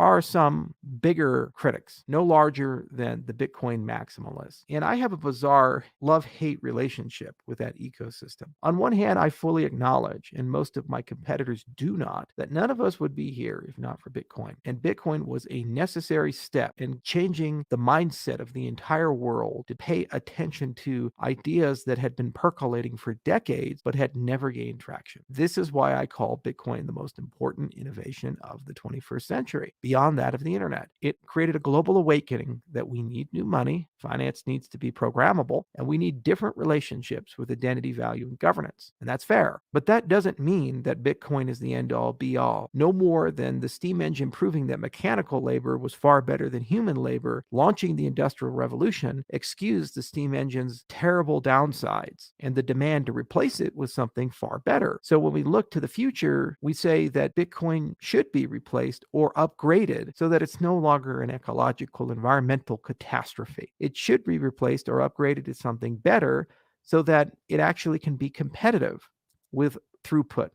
are some bigger critics, no larger than the Bitcoin maximalists. And I have a bizarre love-hate relationship with that ecosystem. On one hand, I fully acknowledge, and most of my competitors do not, that none of us would be here if not for Bitcoin. And Bitcoin was a necessary step in changing the mindset of the entire world to pay attention to ideas that had been percolating for decades but had never gained traction. This is why I call Bitcoin the most important innovation of the 21st century, beyond that of the internet. It created a global awakening that we need new money, finance needs to be programmable, and we need different relationships with identity, value, and governance. And that's fair. But that doesn't mean that Bitcoin is the end-all, be-all. No more than the steam engine proving that mechanical labor was far better than human labor, launching the Industrial Revolution, excused the steam engine's terrible downsides and the demand to replace it with something far better. So when we look to the future, we say that Bitcoin should be replaced or upgraded so that it's no longer an ecological, environmental catastrophe. It should be replaced or upgraded to something better so that it actually can be competitive with throughput,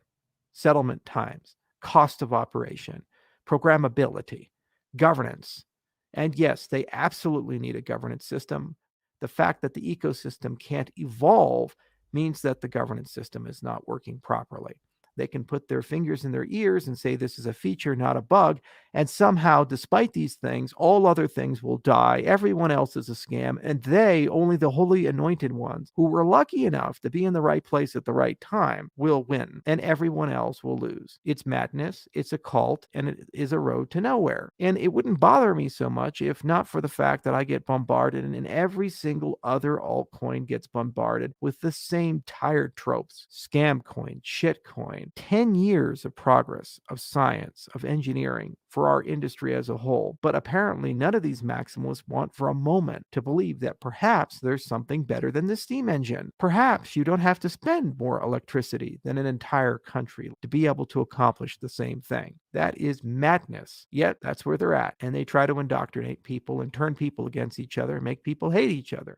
settlement times, cost of operation, programmability, governance. And yes, they absolutely need a governance system. The fact that the ecosystem can't evolve means that the governance system is not working properly. They can put their fingers in their ears and say this is a feature, not a bug. And somehow, despite these things, all other things will die. Everyone else is a scam. And they, only the holy anointed ones who were lucky enough to be in the right place at the right time, will win. And everyone else will lose. It's madness. It's a cult. And it is a road to nowhere. And it wouldn't bother me so much if not for the fact that I get bombarded and every single other altcoin gets bombarded with the same tired tropes. Scam coin, shit coin. 10 years of progress, of science, of engineering for our industry as a whole. But apparently none of these maximalists want for a moment to believe that perhaps there's something better than the steam engine. Perhaps you don't have to spend more electricity than an entire country to be able to accomplish the same thing. That is madness. Yet that's where they're at. And they try to indoctrinate people and turn people against each other and make people hate each other.